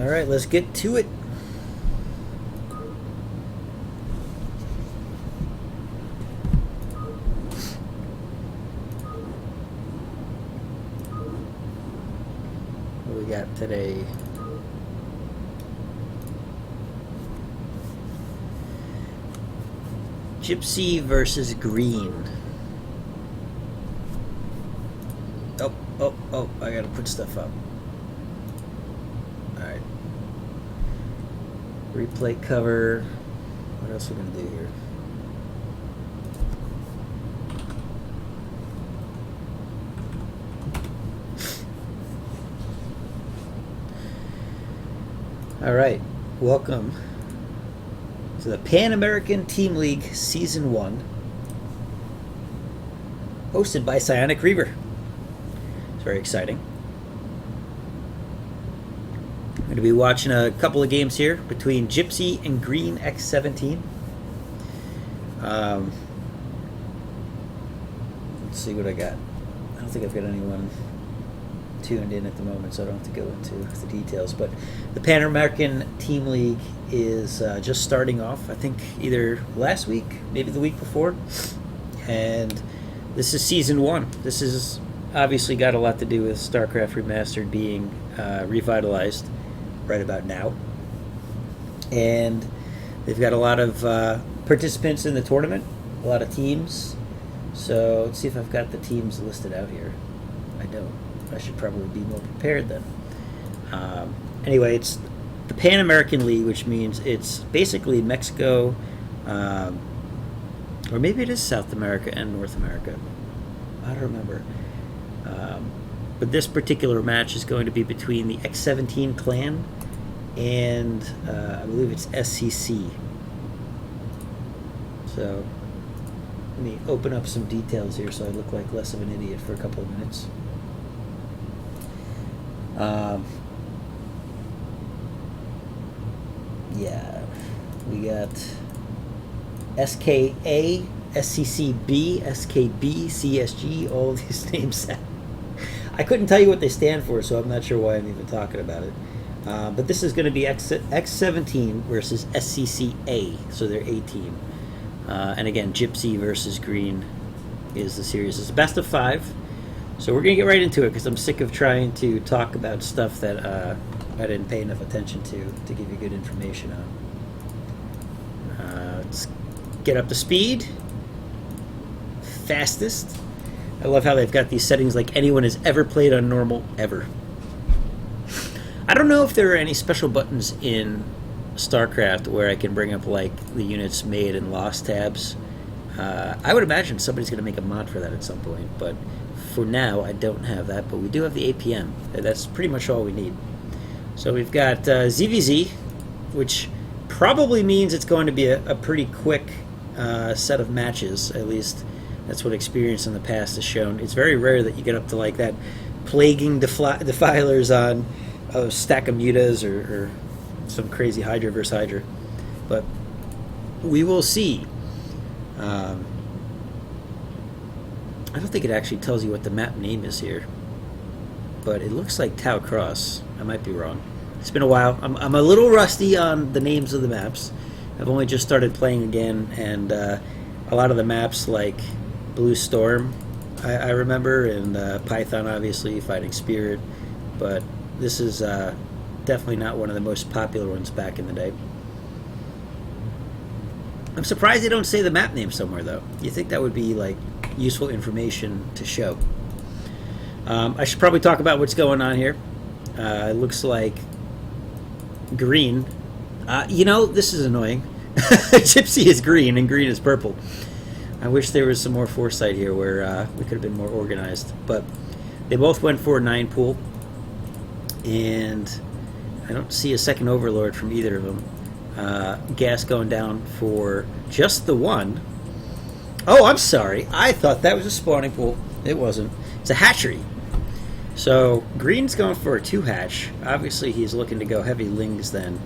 All right, let's get to it. What we got today? Gypsy versus Green. Oh, I gotta put stuff up. Alright. Replay cover. What else are we gonna do here? Alright, welcome to the Pan American Team League Season 1, hosted by Psionic Reaver. It's very exciting. I'm going to be watching a couple of games here between Gypsy and Green x17. Let's see what I got. I don't think I've got anyone tuned in at the moment, so I don't have to go into the details. But the Pan American Team League is just starting off, I think either last week, maybe the week before. And this is Season 1. This is obviously got a lot to do with StarCraft Remastered being revitalized right about now. And they've got a lot of participants in the tournament, a lot of teams. So let's see if I've got the teams listed out here. I don't. I should probably be more prepared then. Anyway, it's the Pan American League, which means it's basically Mexico, or maybe it is South America and North America. I don't remember. But this particular match is going to be between the X17 clan and I believe it's SCC. So let me open up some details here so I look like less of an idiot for a couple of minutes. Yeah, we got SKA, SCCB, SKB, CSG, all of these names. I couldn't tell you what they stand for, so I'm not sure why I'm even talking about it. But this is going to be X17 versus SCCA, so they're A team. And again, Gypsy versus Green is the series. It's a best of 5. So we're going to get right into it because I'm sick of trying to talk about stuff that I didn't pay enough attention to give you good information on. Let's get up to speed. Fastest. I love how they've got these settings like anyone has ever played on normal, ever. I don't know if there are any special buttons in StarCraft where I can bring up like the units made and lost tabs. I would imagine somebody's going to make a mod for that at some point, but for now I don't have that, but we do have the APM. That's pretty much all we need. So we've got ZVZ, which probably means it's going to be a pretty quick set of matches, at least that's what experience in the past has shown. It's very rare that you get up to like that plaguing defilers on a stack of mutas or some crazy Hydra versus Hydra. But we will see. I don't think it actually tells you what the map name is here, but it looks like Tau Cross. I might be wrong. It's been a while. I'm a little rusty on the names of the maps. I've only just started playing again, and a lot of the maps like Blue Storm I remember, and Python obviously, Fighting Spirit, but this is definitely not one of the most popular ones back in the day. I'm surprised they don't say the map name somewhere though. You think that would be like useful information to show. I should probably talk about what's going on here. It looks like Green. You know, this is annoying. Gypsy is green and Green is purple. I wish there was some more foresight here where we could have been more organized. But they both went for a 9 pool. And I don't see a second Overlord from either of them. Gas going down for just the one. Oh, I'm sorry. I thought that was a spawning pool. It wasn't. It's a hatchery. So Green's going for a 2 hatch. Obviously, he's looking to go heavy lings then,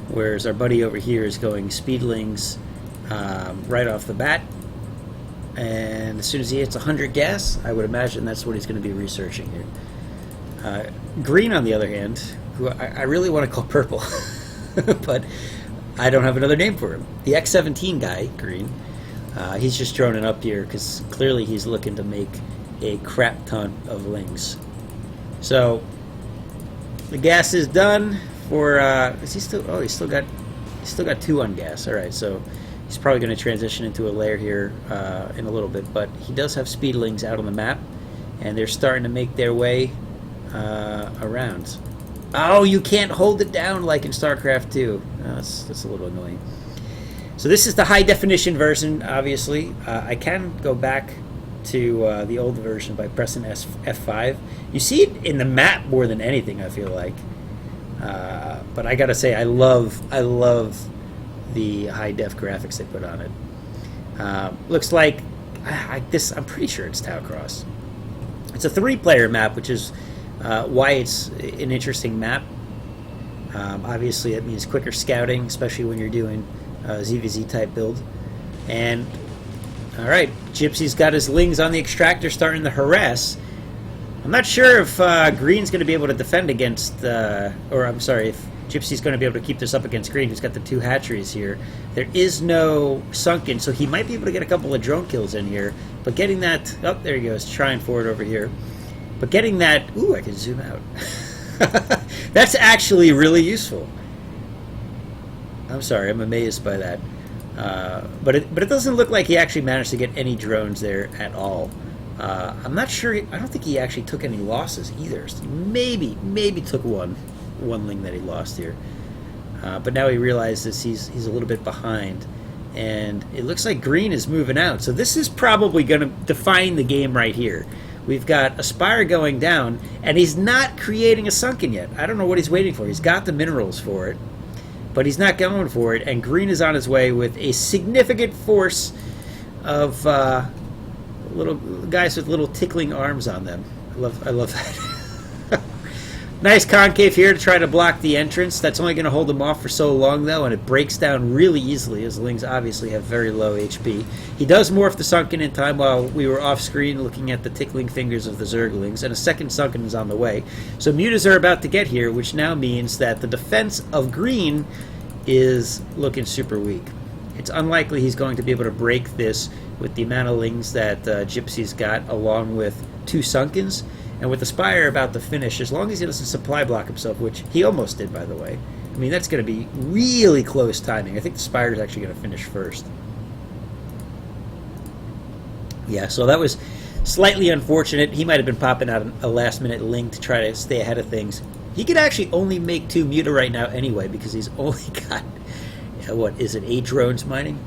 whereas our buddy over here is going speedlings right off the bat. And as soon as he hits 100 gas, I would imagine that's what he's going to be researching here. Green, on the other hand, who I really want to call purple, but I don't have another name for him. The x17 guy, green, he's just droning up here because clearly he's looking to make a crap ton of lings. So the gas is done for. Is he still? Oh, he's still got 2 on gas. All right, so he's probably going to transition into a lair here in a little bit. But he does have speedlings out on the map, and they're starting to make their way around. Oh, you can't hold it down like in StarCraft 2. Oh, that's a little annoying. So this is the high definition version, obviously. I can go back to the old version by pressing F5. You see it in the map more than anything, I feel like. But I gotta say, I love the high def graphics they put on it. Looks like I'm pretty sure it's Taucross. It's a 3-player map, which is why it's an interesting map. Obviously, it means quicker scouting, especially when you're doing ZVZ type build. And all right, Gypsy's got his lings on the extractor, starting to harass. I'm not sure if Green's going to be able to defend against, or I'm sorry, if Gypsy's going to be able to keep this up against Green, who's got the 2 hatcheries here. There is no sunken, so he might be able to get a couple of drone kills in here. But getting that, oh, there he goes, trying for it over here. But getting that, ooh, I can zoom out. That's actually really useful. I'm sorry, I'm amazed by that. But it doesn't look like he actually managed to get any drones there at all. I'm not sure. I don't think he actually took any losses either. So maybe took one ling that he lost here. But now he realizes he's a little bit behind, and it looks like Green is moving out. So this is probably going to define the game right here. We've got Aspire going down, and he's not creating a sunken yet. I don't know what he's waiting for. He's got the minerals for it, but he's not going for it. And Green is on his way with a significant force of little guys with little tickling arms on them. I love that. Nice concave here to try to block the entrance. That's only going to hold them off for so long, though, and it breaks down really easily, as lings obviously have very low HP. He does morph the sunken in time while we were off screen looking at the tickling fingers of the Zerglings, and a second sunken is on the way. So mutas are about to get here, which now means that the defense of Green is looking super weak. It's unlikely he's going to be able to break this with the amount of lings that Gypsy's got, along with 2 sunkens. And with the Spire about to finish, as long as he doesn't supply block himself, which he almost did, by the way. I mean, that's going to be really close timing. I think the Spire is actually going to finish first. Yeah, so that was slightly unfortunate. He might have been popping out a last-minute ling to try to stay ahead of things. He could actually only make 2 muta right now anyway, because he's only got, what, is it 8 drones mining?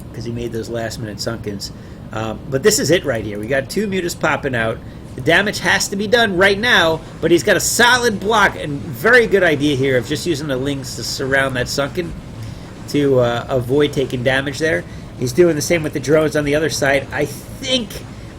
Because he made those last-minute sunkens. But this is it right here. We got 2 mutas popping out. The damage has to be done right now, but he's got a solid block, and very good idea here of just using the lings to surround that sunken to avoid taking damage there. He's doing the same with the drones on the other side. I think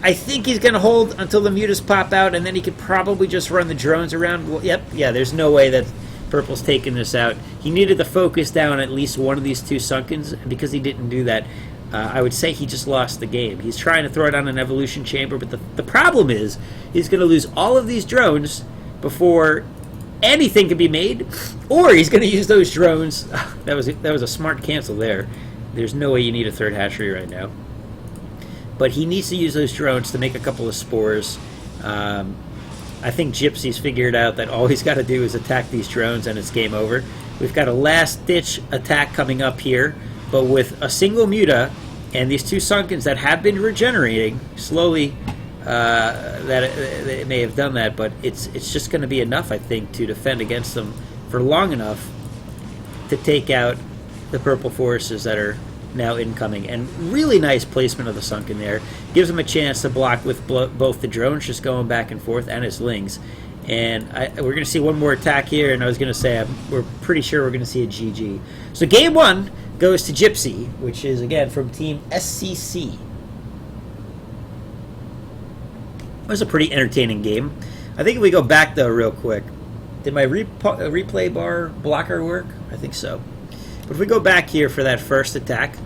he's going to hold until the mutas pop out, and then he could probably just run the drones around. Well, yep, yeah, there's no way that Purple's taking this out. He needed to focus down at least one of these 2 sunkens, and because he didn't do that, I would say he just lost the game. He's trying to throw it on an evolution chamber, but the problem is he's going to lose all of these drones before anything can be made, or he's going to use those drones. That was a smart cancel there. There's no way you need a 3rd hatchery right now. But he needs to use those drones to make a couple of spores. I think Gypsy's figured out that all he's got to do is attack these drones and it's game over. We've got a last-ditch attack coming up here, but with a single muta and these 2 sunkens that have been regenerating slowly, that it may have done that, but it's just going to be enough, I think, to defend against them for long enough to take out the purple forces that are now incoming. And really nice placement of the sunken there. Gives him a chance to block with both the drones just going back and forth and his lings. And we're going to see one more attack here, and I was going to say we're pretty sure we're going to see a GG. So game 1 goes to Gypsy, which is, again, from Team SCC. It was a pretty entertaining game. I think if we go back, though, real quick. Did my replay bar blocker work? I think so. But if we go back here for that first attack,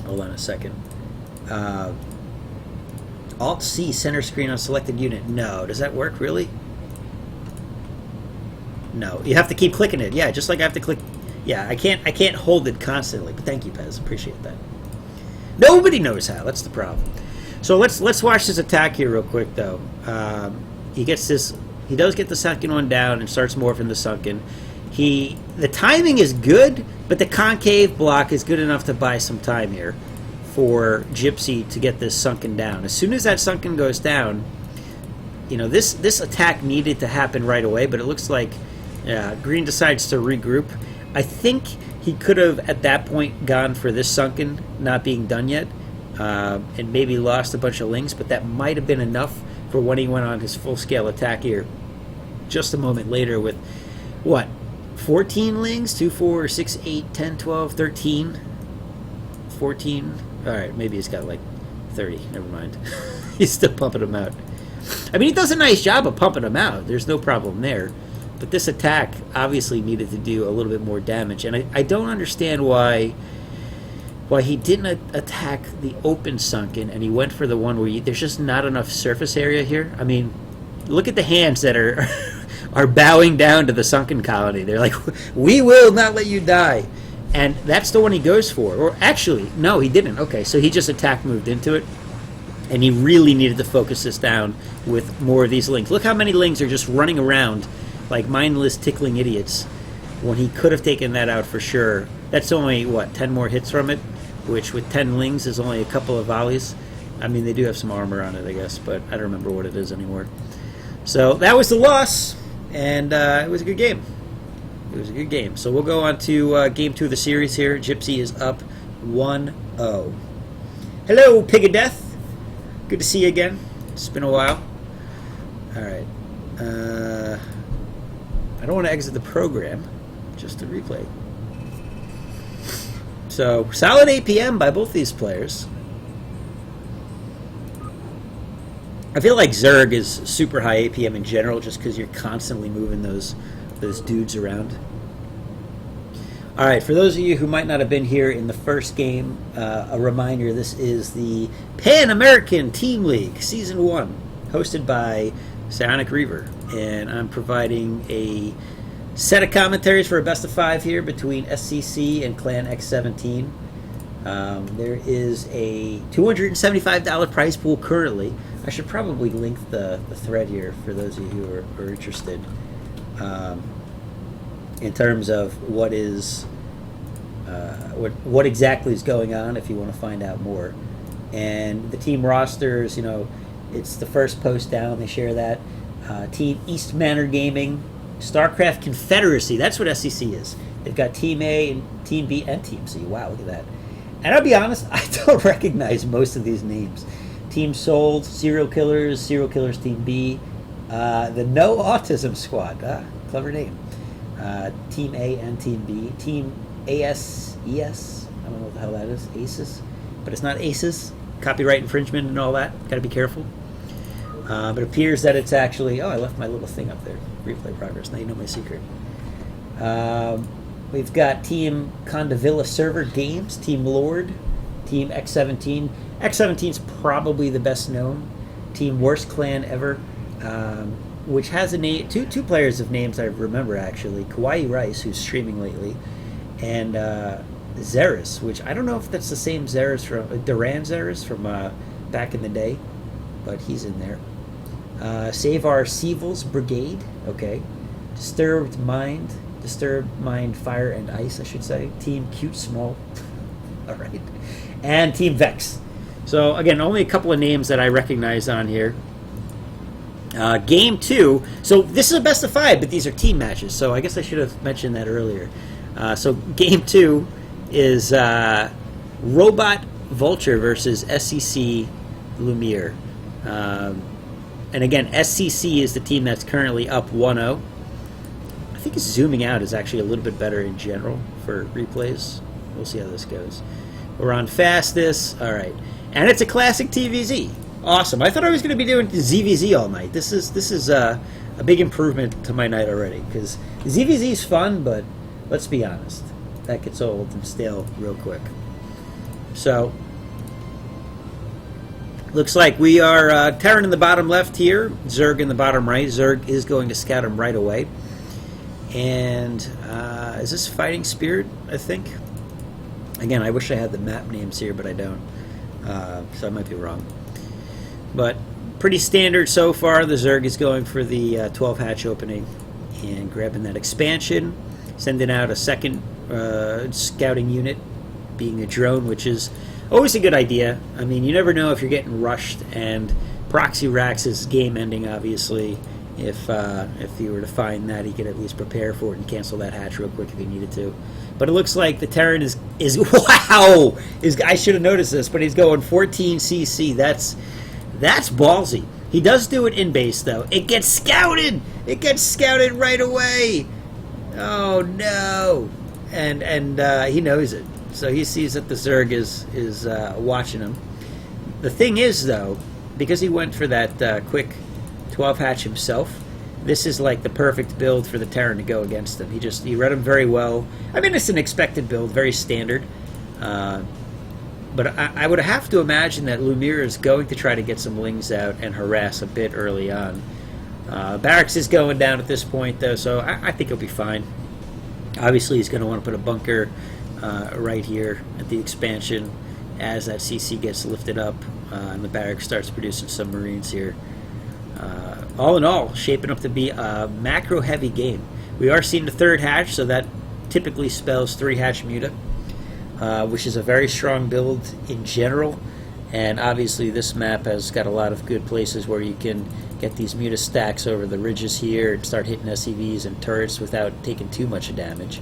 hold on a second. Alt-C, center screen on selected unit. No. Does that work, really? No, you have to keep clicking it. Yeah, just like I have to click. Yeah, I can't hold it constantly. But thank you, Pez. Appreciate that. Nobody knows how. That's the problem. So let's watch this attack here real quick, though. He gets this. He does get the sunken one down and starts morphing the sunken. The timing is good, but the concave block is good enough to buy some time here for Gypsy to get this sunken down. As soon as that sunken goes down, you know, this attack needed to happen right away, but it looks like Green decides to regroup. I think he could have at that point gone for this sunken not being done yet, and maybe lost a bunch of lings, but that might have been enough for when he went on his full-scale attack here just a moment later with, what, 14 lings? 2, 4, 6, 8, 10, 12, 13, 14. All right, maybe he's got like 30. Never mind. He's still pumping them out. I mean, he does a nice job of pumping them out. There's no problem there. But this attack obviously needed to do a little bit more damage. And I don't understand why he didn't attack the open sunken and he went for the one where there's just not enough surface area here. I mean, look at the hands that are bowing down to the sunken colony. They're like, we will not let you die. And that's the one he goes for. Or actually, no, he didn't. Okay, so he just attack moved into it. And he really needed to focus this down with more of these lings. Look how many lings are just running around like mindless tickling idiots when he could have taken that out for sure. That's only, what, 10 more hits from it? Which with 10 lings is only a couple of volleys. I mean, they do have some armor on it, I guess, but I don't remember what it is anymore. So that was the loss, and it was a good game. It was a good game. So we'll go on to Game 2 of the series here. Gypsy is up 1-0. Hello, Pig of Death. Good to see you again. It's been a while. All right. I don't want to exit the program, just to replay. So, solid APM by both these players. I feel like Zerg is super high APM in general, just because you're constantly moving those dudes around. All right, for those of you who might not have been here in the first game, a reminder, this is the Pan American Team League, Season 1, hosted by Psionic Reaver. And I'm providing a set of commentaries for a best of 5 here between SCC and Clan X17. There is a $275 prize pool currently. I should probably link the thread here for those of you who are interested. In terms of what is what exactly is going on, if you want to find out more. And the team rosters, you know, it's the first post down. They share that. Team East Manor Gaming, StarCraft Confederacy. That's what SCC is. They've got Team A and Team B and Team C. Wow, look at that. And I'll be honest, I don't recognize most of these names. Team Sold, Serial Killers Team B, the No Autism Squad. Clever name. Team A and Team B. Team ASES. I don't know what the hell that is. ACES. But it's not ACES. Copyright infringement and all that. Got to be careful. It appears that it's actually... Oh, I left my little thing up there. Replay progress. Now you know my secret. We've got Team Condavilla Server Games, Team Lord, Team X17. X17's probably the best known. Team Worst Clan Ever, which has a name... Two players of names I remember, actually. Kawaii Rice, who's streaming lately, and Xeris, which I don't know if that's the same Xeris from... Duran Xeris from back in the day, but he's in there. Save Our Sevils Brigade, okay. Disturbed Mind, Fire and Ice, I should say. Team Cute Small, all right. And Team Vex. So, again, only a couple of names that I recognize on here. Game 2. So, this is a best of 5, but these are team matches. So, I guess I should have mentioned that earlier. So, Game 2 is Robot Vulture versus SCC Lumiere. And again, SCC is the team that's currently up 1-0. I think zooming out is actually a little bit better in general for replays. We'll see how this goes. We're on fastest. All right. And it's a classic TVZ. Awesome. I thought I was going to be doing ZVZ all night. This is a big improvement to my night already, because ZVZ is fun, but let's be honest, that gets old and stale real quick. So, looks like we are Terran in the bottom left here, Zerg in the bottom right. Zerg is going to scout him right away. And is this Fighting Spirit, I think? Again, I wish I had the map names here, but I don't. So I might be wrong. But pretty standard so far. The Zerg is going for the 12 hatch opening and grabbing that expansion, sending out a second scouting unit, being a drone, which is always a good idea. I mean, you never know if you're getting rushed, and Proxy Rax is game ending, obviously. If you were to find that, he could at least prepare for it and cancel that hatch real quick if he needed to. But it looks like the Terran is wow! I should have noticed this, but he's going 14 CC. That's ballsy. He does do it in base, though. It gets scouted! It gets scouted right away! Oh, no! And he knows it. So he sees that the Zerg is watching him. The thing is, though, because he went for that quick 12 hatch himself, this is like the perfect build for the Terran to go against him. He read him very well. I mean, it's an expected build, very standard. But I would have to imagine that Lumiere is going to try to get some lings out and harass a bit early on. Barracks is going down at this point, though, so I think he'll be fine. Obviously, he's going to want to put a bunker right here at the expansion as that CC gets lifted up and the barracks starts producing some Marines here. All in all, shaping up to be a macro-heavy game. We are seeing the third hatch, so that typically spells 3 hatch muta, which is a very strong build in general. And obviously this map has got a lot of good places where you can get these muta stacks over the ridges here and start hitting SCVs and turrets without taking too much damage.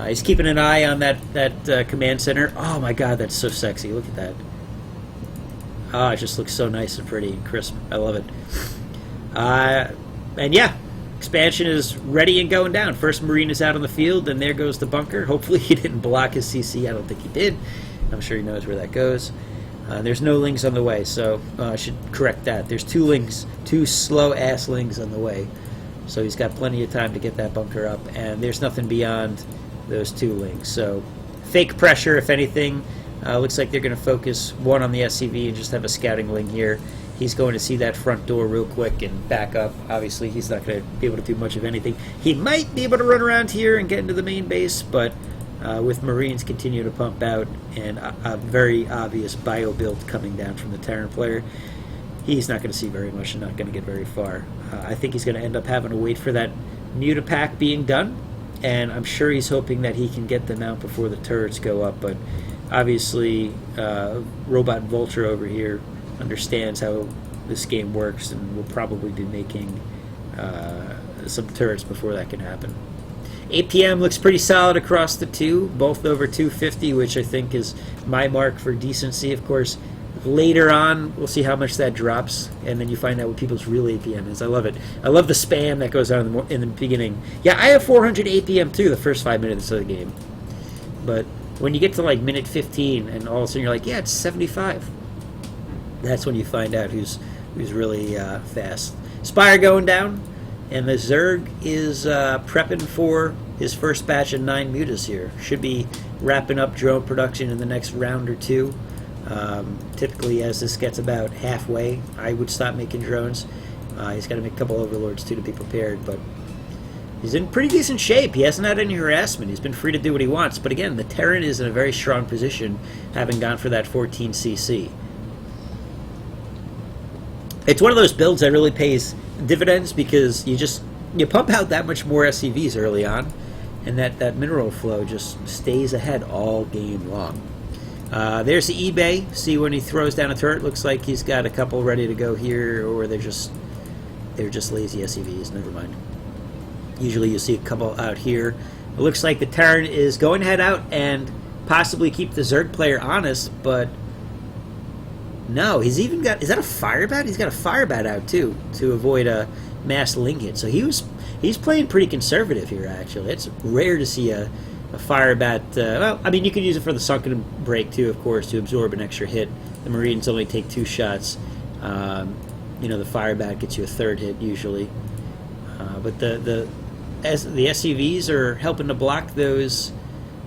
He's keeping an eye on that command center. Oh my god, that's so sexy. Look at that. Oh, it just looks so nice and pretty and crisp. I love it. And yeah, expansion is ready and going down. First Marine is out on the field, and there goes the bunker. Hopefully he didn't block his CC. I don't think he did. I'm sure he knows where that goes. There's no lings on the way, so I should correct that. There's 2 lings, 2 slow-ass lings on the way. So he's got plenty of time to get that bunker up, and there's nothing beyond those 2 lings. So fake pressure, if anything. Looks like they're going to focus 1 on the SCV and just have a scouting ling here. He's going to see that front door real quick and back up. Obviously, he's not going to be able to do much of anything. He might be able to run around here and get into the main base, but with Marines continue to pump out and a very obvious bio build coming down from the Terran player, he's not going to see very much and not going to get very far. I think he's going to end up having to wait for that muta pack being done, and I'm sure he's hoping that he can get them out before the turrets go up, but obviously Robot Vulture over here understands how this game works and will probably be making some turrets before that can happen. APM looks pretty solid across the 2, both over 250, which I think is my mark for decency. Of course, later on, we'll see how much that drops, and then you find out what people's real APM is. I love it. I love the spam that goes on in the beginning. Yeah, I have 400 APM too the first 5 minutes of the game. But when you get to like minute 15 and all of a sudden you're like, yeah, it's 75. That's when you find out who's really fast. Spire going down, and the Zerg is prepping for his first batch of 9 mutas here. Should be wrapping up drone production in the next round or 2. Typically, as this gets about halfway, I would stop making drones. He's got to make a couple overlords too to be prepared, but he's in pretty decent shape. He hasn't had any harassment. He's been free to do what he wants. But again, the Terran is in a very strong position, having gone for that 14 CC. It's one of those builds that really pays dividends because you pump out that much more SCVs early on, and that mineral flow just stays ahead all game long. There's the eBay. See when he throws down a turret, looks like he's got a couple ready to go here, or they're just lazy SCVs. Never mind. Usually you see a couple out here. It looks like the Terran is going to head out and possibly keep the Zerg player honest, but no, he's even got, is that a fire bat? He's got a fire bat out too to avoid a mass ling hit. So he's playing pretty conservative here actually. It's rare to see a fire bat. Well, I mean, you can use it for the sunken break too, of course, to absorb an extra hit. The Marines only take 2 shots. The fire bat gets you a 3rd hit usually. But the SCVs are helping to block those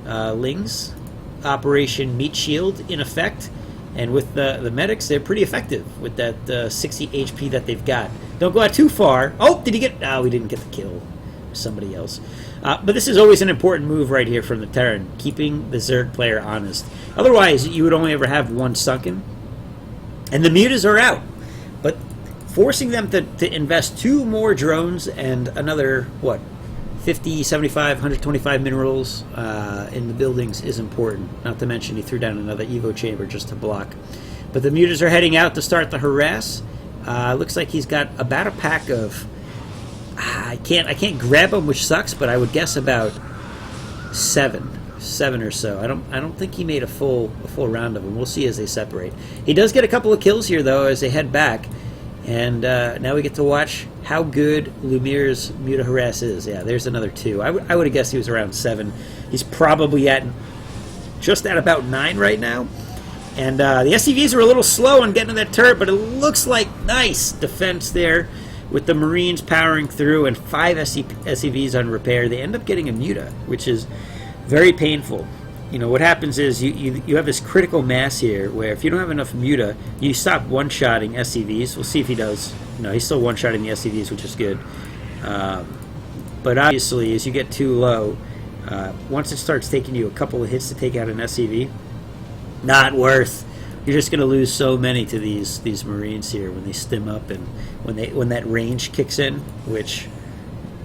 lings. Operation Meat Shield in effect. And with the medics, they're pretty effective with that 60 HP that they've got. Don't go out too far. Oh, did he get... No, we didn't get the kill. somebody else. But this is always an important move right here from the Terran, keeping the Zerg player honest. Otherwise, you would only ever have one sunken, and the mutas are out. But forcing them to invest 2 more drones and another, what, 50, 75, 125 minerals in the buildings is important. Not to mention he threw down another Evo chamber just to block. But the mutas are heading out to start the harass. Looks like he's got about a pack of... I can't grab him, which sucks, but I would guess about 7 or so. I don't think he made a full round of them. We'll see as they separate. He does get a couple of kills here though as they head back, and now we get to watch how good Lumir's Muta harass is. Yeah, there's another 2. I would have guessed he was around 7. He's probably just at about 9 right now. And the SCVs are a little slow on getting to that turret, but it looks like nice defense there with the Marines powering through and 5 SCVs on repair. They end up getting a Muta, which is very painful. You know, what happens is you have this critical mass here where if you don't have enough Muta, you stop one-shotting SCVs. We'll see if he does. No, he's still one-shotting the SCVs, which is good. But obviously, as you get too low, once it starts taking you a couple of hits to take out an SCV, not worth. You're just going to lose so many to these Marines here when they stim up and when that range kicks in, which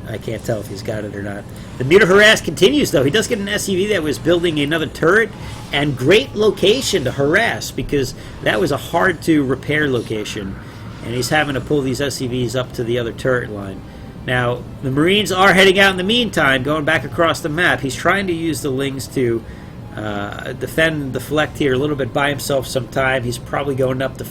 I can't tell if he's got it or not. The Muta harass continues though. He does get an SCV that was building another turret, and great location to harass because that was a hard to repair location, and he's having to pull these SCVs up to the other turret line. Now the Marines are heading out in the meantime, going back across the map. He's trying to use the Lings to defend the Fleck here a little bit, buy himself some time. He's probably going up to...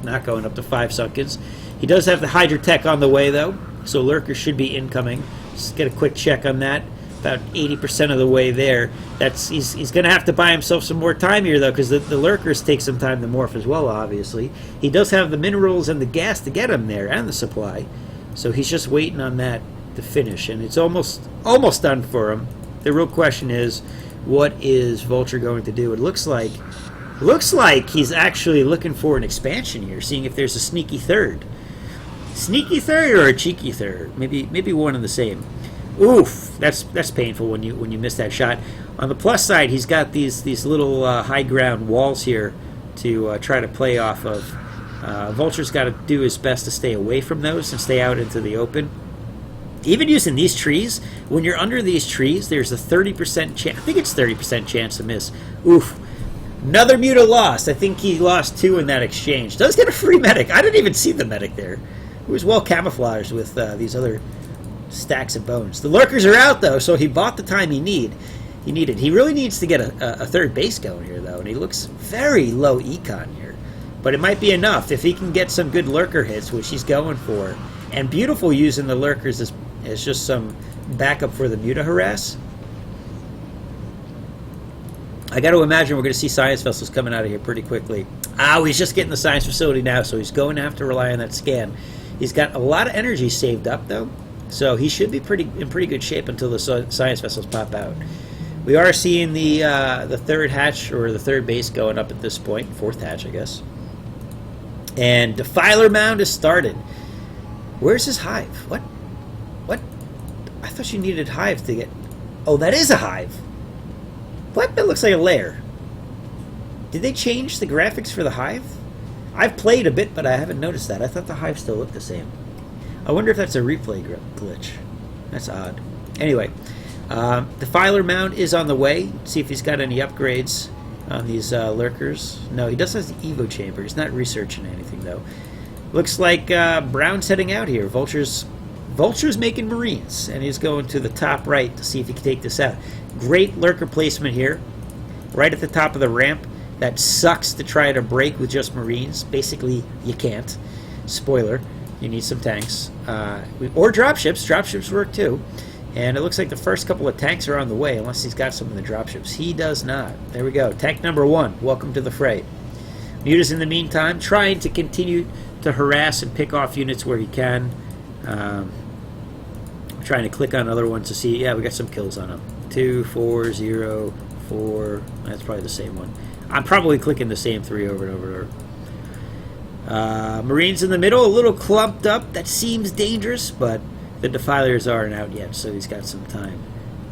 not going up to 5 sunkens. He does have the Hydra Tech on the way, though, so Lurkers should be incoming. Just get a quick check on that. About 80% of the way there. He's going to have to buy himself some more time here, though, because the Lurkers take some time to morph as well, obviously. He does have the minerals and the gas to get him there, and the supply. So he's just waiting on that to finish, and it's almost done for him. The real question is, what is Vulture going to do? It looks like he's actually looking for an expansion here, seeing if there's a sneaky third. Sneaky third or a cheeky third? Maybe one and the same. Oof, that's painful when you miss that shot. On the plus side, he's got these little high ground walls here to try to play off of. Vulture's got to do his best to stay away from those and stay out into the open. Even using these trees, when you're under these trees, there's a 30% chance, I think it's 30% chance to miss. Oof. Another Muta lost. I think he lost 2 in that exchange. Does get a free medic. I didn't even see the medic there. It was well camouflaged with these other stacks of bones. The Lurkers are out, though, so he bought the time he needed. He really needs to get a third base going here, though, and he looks very low econ here. But it might be enough if he can get some good Lurker hits, which he's going for. And beautiful using the Lurkers as just some backup for the Muta harass. I got to imagine we're going to see science vessels coming out of here pretty quickly. He's just getting the science facility now, so he's going to have to rely on that scan. He's got a lot of energy saved up, though, so he should be in pretty good shape until the science vessels pop out. We are seeing the third hatch, or the third base, going up at this point. 4th hatch, I guess. And Defiler Mound has started. Where's his hive? What? I thought you needed hive to get... Oh, that is a hive. What? That looks like a lair. Did they change the graphics for the hive? I've played a bit, but I haven't noticed that. I thought the hive still looked the same. I wonder if that's a replay glitch. That's odd. Anyway, Defiler Mound is on the way. See if he's got any upgrades on these Lurkers. No, he does have the Evo chamber. He's not researching anything, though. Looks like Brown's heading out here. Vulture's making Marines, and he's going to the top right to see if he can take this out. Great Lurker placement here, right at the top of the ramp. That sucks to try to break with just Marines. Basically, you can't. Spoiler, you need some tanks. Or dropships. Dropships work too. And it looks like the first couple of tanks are on the way, unless he's got some in the dropships. He does not. There we go. Tank number 1. Welcome to the fray. Muta's in the meantime trying to continue to harass and pick off units where he can. Trying to click on other ones to see. Yeah, we got some kills on him. 2, 4, 0, 4. That's probably the same one. I'm probably clicking the same 3 over and over and over. Marines in the middle, a little clumped up. That seems dangerous, but The defilers aren't out yet, so he's got some time.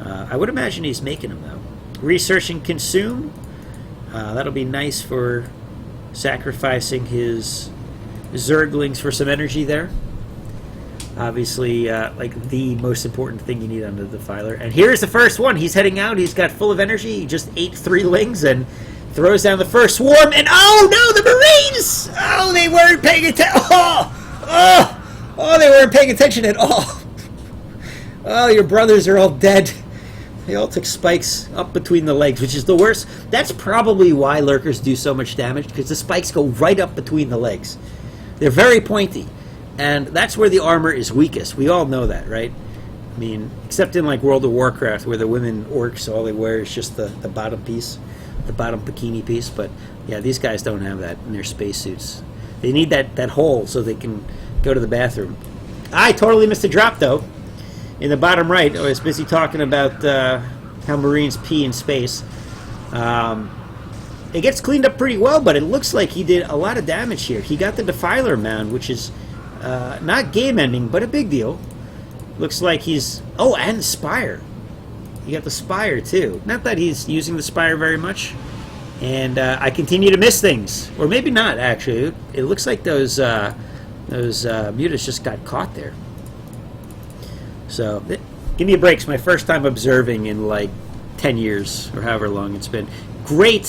I would imagine he's making them, though. Research and consume. That'll be nice for sacrificing his Zerglings for some energy there. Obviously, like the most important thing you need on the defiler. And here's the first one. He's heading out. He's got full of energy. He just ate 3 lings and throws down the first swarm. And oh no, the Marines! Oh, they weren't paying attention. Oh, they weren't paying attention at all. Oh, your brothers are all dead. They all took spikes up between the legs, which is the worst. That's probably why lurkers do so much damage, because the spikes go right up between the legs. They're very pointy, and that's where the armor is weakest. We all know that, right? I mean, except in like World of Warcraft, where the women orcs, all they wear is just the bottom piece, the bottom bikini piece. But yeah, these guys don't have that in their spacesuits. They need that hole so they can go to the bathroom. I totally missed a drop, though. In the bottom right, I was busy talking about how Marines pee in space. It gets cleaned up pretty well, but it looks like he did a lot of damage here. He got the Defiler Mound, which is not game-ending, but a big deal. Looks like he's... Oh, and the Spire. He got the Spire, too. Not that he's using the Spire very much. And I continue to miss things. Or maybe not, actually. It looks like those mutants just got caught there. So, give me a break. It's my first time observing in like 10 years, or however long it's been. Great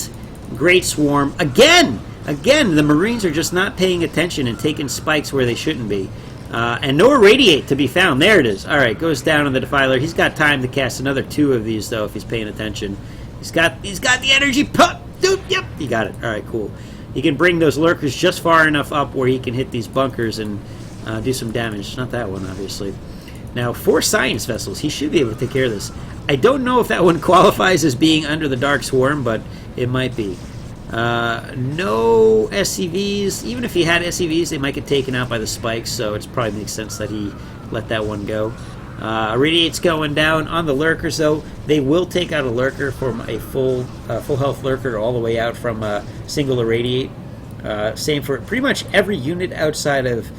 swarm. Again, the Marines are just not paying attention and taking spikes where they shouldn't be. And no irradiate to be found. There it is. All right, goes down on the Defiler. He's got time to cast another 2 of these, though, if he's paying attention. He's got the energy. Dude, yep, he got it. All right, cool. He can bring those lurkers just far enough up where he can hit these bunkers and do some damage. Not that one, obviously. Now, 4 science vessels. He should be able to take care of this. I don't know if that one qualifies as being under the Dark Swarm, but it might be. No SCVs. Even if he had SCVs, they might get taken out by the spikes, so it probably makes sense that he let that one go. Irradiate's going down on the lurkers, though. They will take out a lurker from a full health lurker all the way out from a single irradiate. Same for pretty much every unit outside of,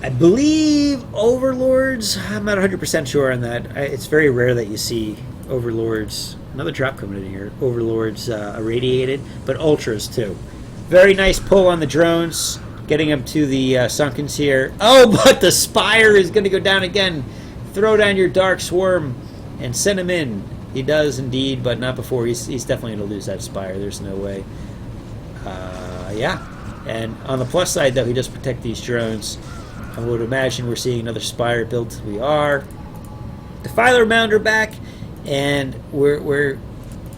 I believe, Overlords. I'm not 100% sure on that. It's very rare that you see Overlords. Another drop coming in here. Overlords irradiated, but Ultras too. Very nice pull on the drones. Getting up to the Sunkens here. Oh, but the Spire is going to go down again. Throw down your Dark Swarm and send him in. He does indeed, but not before. He's definitely going to lose that Spire. There's no way. Yeah. And on the plus side, though, he does protect these drones. I would imagine we're seeing another Spire built. We are. Defiler Mounder back, and we're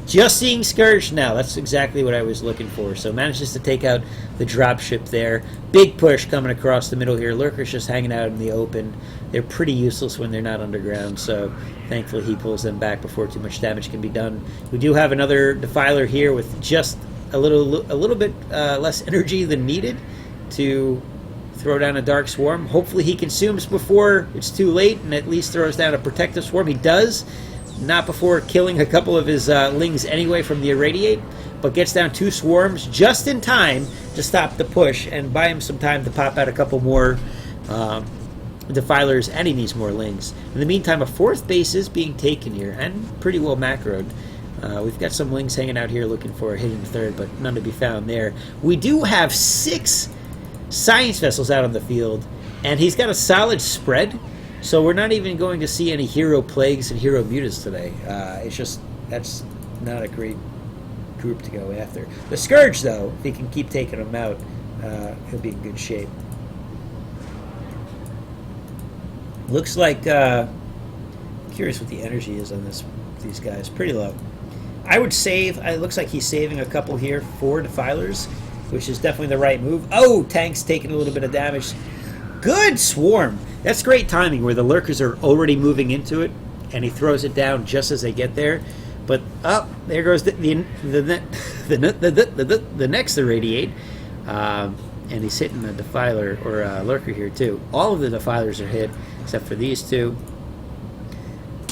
just seeing Scourge now. That's exactly what I was looking for. So manages to take out the dropship there. Big push coming across the middle here. Lurkers just hanging out in the open. They're pretty useless when they're not underground, so thankfully he pulls them back before too much damage can be done. We do have another Defiler here with just a little bit less energy than needed to throw down a Dark Swarm. Hopefully he consumes before it's too late and at least throws down a Protective Swarm. He does. Not before killing a couple of his lings anyway from the Irradiate, but gets down 2 swarms just in time to stop the push and buy him some time to pop out a couple more Defilers, and he needs more lings. In the meantime, a 4th base is being taken here, and pretty well macroed. We've got some lings hanging out here looking for a hidden 3rd, but none to be found there. We do have 6 science vessels out on the field, and he's got a solid spread. So we're not even going to see any hero plagues and hero mutants today. It's just, that's not a great group to go after. The Scourge, though, if he can keep taking them out, he'll be in good shape. Looks like, curious what the energy is on these guys. Pretty low. I would save, it looks like he's saving a couple here for Defilers, which is definitely the right move. Oh, Tank's taking a little bit of damage. Good swarm. That's great timing where the lurkers are already moving into it, and he throws it down just as they get there. But there goes the next Irradiate, and he's hitting the Defiler or lurker here too. All of the Defilers are hit except for these 2,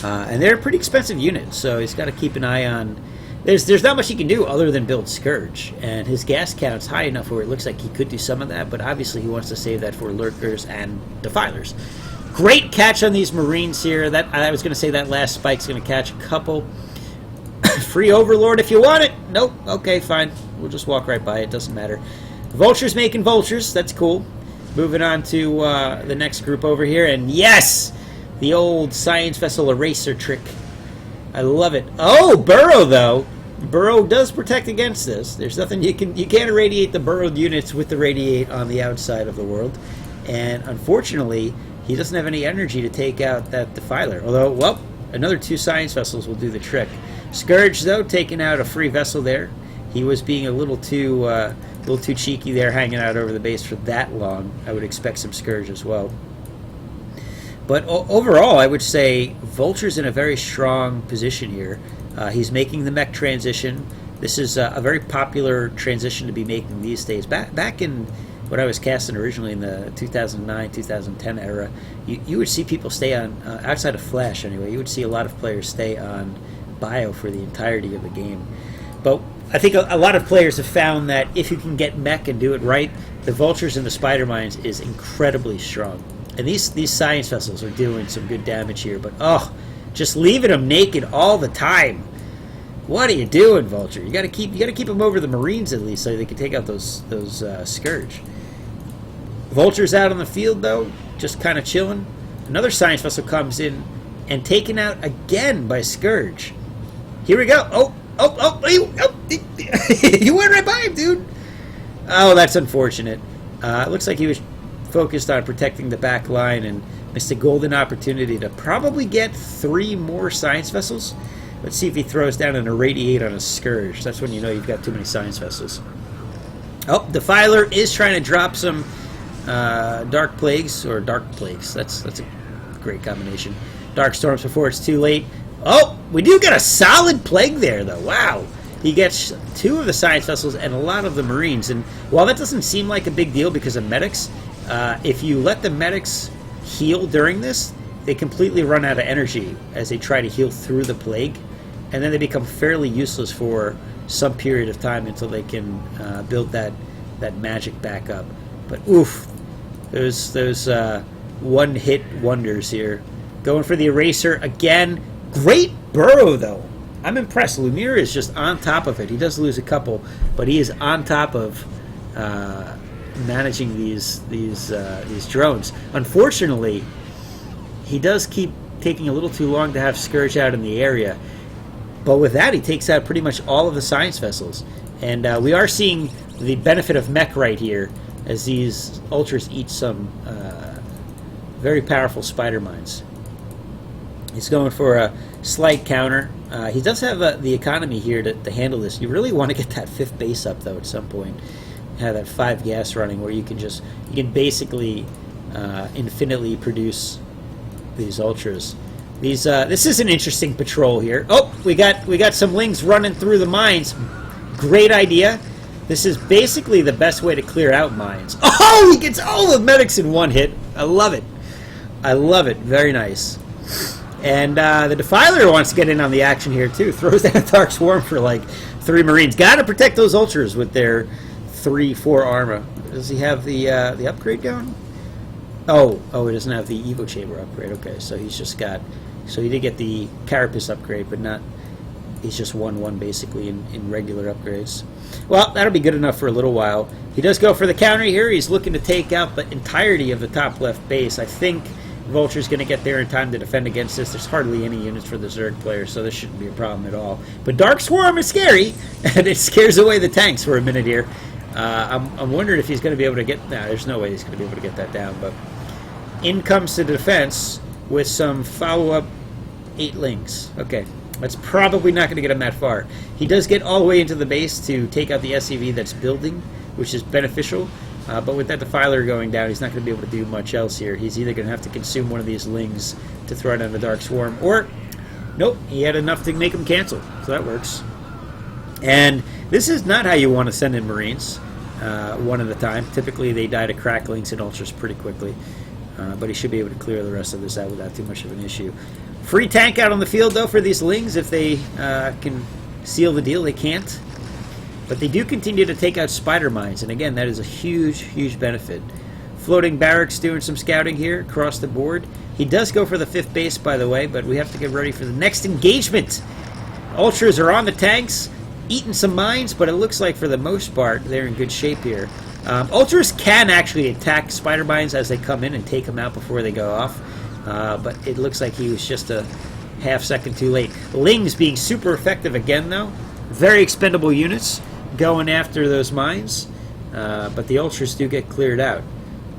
and they're a pretty expensive unit, so he's got to keep an eye on. There's not much he can do other than build Scourge, and his gas count's high enough where it looks like he could do some of that, but obviously he wants to save that for lurkers and Defilers. Great catch on these Marines here. That I was going to say that last spike's going to catch a couple. Free Overlord if you want it. Nope. Okay, fine. We'll just walk right by it. Doesn't matter. Vultures making vultures. That's cool. Moving on to the next group over here. And yes! The old Science Vessel Eraser trick. I love it. Oh, Burrow, though. Burrow does protect against this. There's nothing you can't irradiate the burrowed units with the radiate on the outside of the world. And unfortunately, he doesn't have any energy to take out that Defiler. Although, well, another 2 Science Vessels will do the trick. Scourge, though, taking out a free vessel there. He was being a little too cheeky there, hanging out over the base for that long. I would expect some Scourge as well. But overall, I would say Vulture's in a very strong position here. He's making the mech transition. This is a very popular transition to be making these days. Back in when I was casting originally in the 2009, 2010 era, you would see people stay on, outside of Flash anyway, you would see a lot of players stay on Bio for the entirety of the game. But I think a lot of players have found that if you can get mech and do it right, the Vultures and the Spider Mines is incredibly strong. And these Science Vessels are doing some good damage here, but just leaving them naked all the time. What are you doing, Vulture? You gotta keep them over the Marines at least, so they can take out those Scourge. Vulture's out on the field though, just kind of chilling. Another Science Vessel comes in and taken out again by Scourge. Here we go. You went right by him, dude. Oh, that's unfortunate. It looks like he was focused on protecting the back line and missed a golden opportunity to probably get 3 more Science Vessels. Let's see if he throws down an Irradiate on a Scourge. That's when you know you've got too many Science Vessels. Oh, Defiler is trying to drop some Dark Plagues, or Dark Plagues. That's a great combination. Dark Storms before it's too late. Oh, we do get a solid Plague there, though. Wow. He gets 2 of the Science Vessels and a lot of the Marines. And while that doesn't seem like a big deal because of medics, if you let the medics heal during this, they completely run out of energy as they try to heal through the Plague. And then they become fairly useless for some period of time until they can build that magic back up. But oof, those one-hit wonders here. Going for the Eraser again. Great Burrow, though. I'm impressed. Lumiere is just on top of it. He does lose a couple, but he is on top of managing these drones. Unfortunately, he does keep taking a little too long to have Scourge out in the area. But with that, he takes out pretty much all of the Science Vessels. And we are seeing the benefit of mech right here as these Ultras eat some very powerful Spider Mines. He's going for a slight counter. He does have the economy here to handle this. You really want to get that 5th base up, though, at some point. Have that 5 gas running where you can basically infinitely produce these Ultras. This is an interesting patrol here. Oh, we got some Lings running through the mines. Great idea. This is basically the best way to clear out mines. Oh, he gets all the medics in one hit. I love it. I love it. Very nice. And the Defiler wants to get in on the action here too. Throws down a Dark Swarm for like 3 Marines. Got to protect those Ultras with their 3-4 armor. Does he have the upgrade going? Oh, he doesn't have the Evo Chamber upgrade. Okay, so he's just got. So he did get the Carapace upgrade, but not. He's just 1-1 basically in regular upgrades. Well, that'll be good enough for a little while. He does go for the counter here. He's looking to take out the entirety of the top left base. I think Vulture's going to get there in time to defend against this. There's hardly any units for the Zerg players, so this shouldn't be a problem at all. But Dark Swarm is scary, and it scares away the tanks for a minute here. I'm wondering if he's going to be able to get... No, there's no way he's going to be able to get that down, but in comes the defense with some follow-up 8 Lings. Okay, that's probably not going to get him that far. He does get all the way into the base to take out the SCV that's building, which is beneficial. But with that Defiler going down, he's not going to be able to do much else here. He's either going to have to consume one of these Lings to throw down the Dark Swarm, or, nope, he had enough to make him cancel. So that works. And this is not how you want to send in Marines, one at a time. Typically, they die to cracklings and Ultras pretty quickly. But he should be able to clear the rest of this out without too much of an issue. Free tank out on the field, though, for these Lings. If they can seal the deal, they can't. But they do continue to take out Spider Mines, and again, that is a huge, huge benefit Floating barracks doing some scouting here across the board. He does go for the 5th base, by the way, but we have to get ready for the next engagement. Ultras are on the tanks, eating some mines, but it looks like for the most part they're in good shape here. Ultras can actually attack spider mines as they come in and take them out before they go off, but it looks like he was just a half-second too late. Lings being super effective again, though. Very expendable units going after those mines, but the Ultras do get cleared out.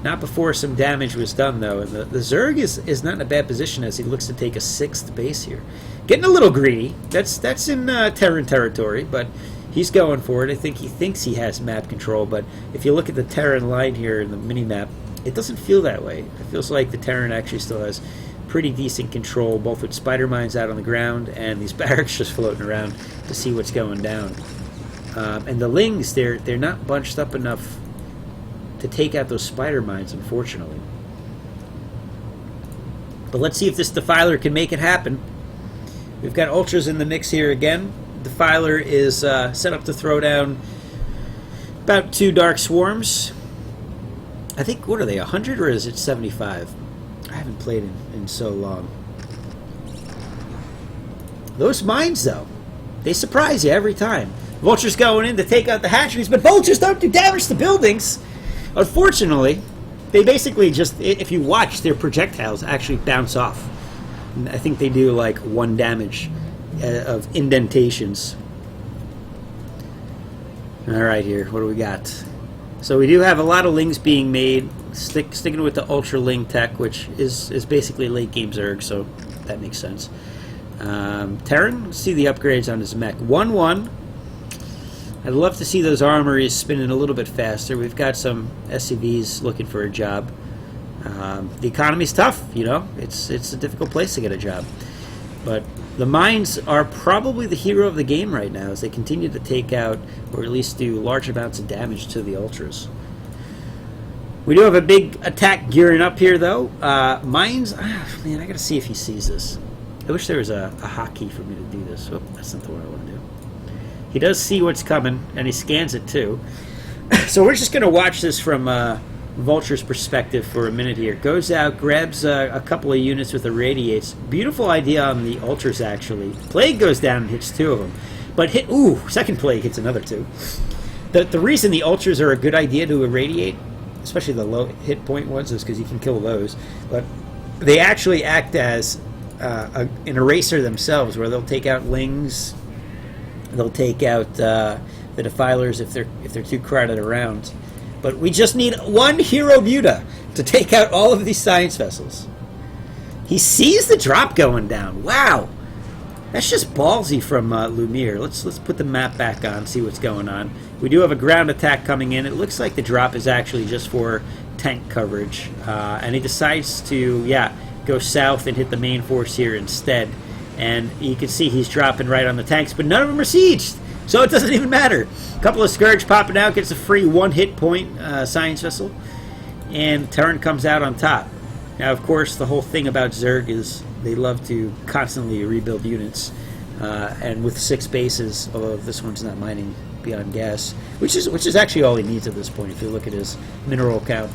Not before some damage was done, though. And the Zerg is not in a bad position as he looks to take a 6th base here. Getting a little greedy. That's in Terran territory, but he's going for it. I think he thinks he has map control, but if you look at the Terran line here in the mini-map, it doesn't feel that way. It feels like the Terran actually still has pretty decent control, both with spider mines out on the ground and these barracks just floating around to see what's going down. And the Lings, they're not bunched up enough to take out those spider mines, unfortunately. But let's see if this Defiler can make it happen. We've got Ultras in the mix here again. Defiler is set up to throw down about 2 Dark Swarms. I think, what are they, 100 or is it 75? I haven't played in so long. Those mines, though, they surprise you every time. Vultures going in to take out the hatcheries, but Vultures don't do damage to buildings. Unfortunately, they basically just, if you watch, their projectiles actually bounce off. And I think they do like 1 damage of indentations. Alright here, what do we got? So we do have a lot of Lings being made, sticking with the Ultra Ling tech, which is basically late game Zerg, so that makes sense. Terran, see the upgrades on his mech. 1-1. I'd love to see those armories spinning a little bit faster. We've got some SCVs looking for a job. The economy's tough, you know. It's a difficult place to get a job. But the mines are probably the hero of the game right now as they continue to take out, or at least do large amounts of damage to the Ultras. We do have a big attack gearing up here, though. Mines, man, I gotta see if he sees this. I wish there was a hotkey for me to do this. Oh, that's not the one I want to do. He does see what's coming, and he scans it too. So we're just going to watch this from Vulture's perspective for a minute here. Goes out, grabs a couple of units with irradiates. Beautiful idea on the Ultras, actually. Plague goes down and hits 2 of them. But second Plague hits another 2. The reason the Ultras are a good idea to irradiate, especially the low hit point ones, is because you can kill those. But they actually act as an eraser themselves, where they'll take out Lings. They'll take out the Defilers if they're too crowded around. But we just need 1 Hero Muta to take out all of these science vessels. He sees the drop going down. Wow, that's just ballsy from Lumiere. Let's put the map back on, see what's going on. We do have a ground attack coming in. It looks like the drop is actually just for tank coverage, and he decides to go south and hit the main force here instead. And you can see he's dropping right on the tanks, but none of them are sieged, so it doesn't even matter. A couple of Scourge popping out, gets a free 1 hit point science vessel, and Terran comes out on top. Now, of course, the whole thing about Zerg is they love to constantly rebuild units, and with 6 bases, although this one's not mining beyond gas, which is actually all he needs at this point if you look at his mineral count.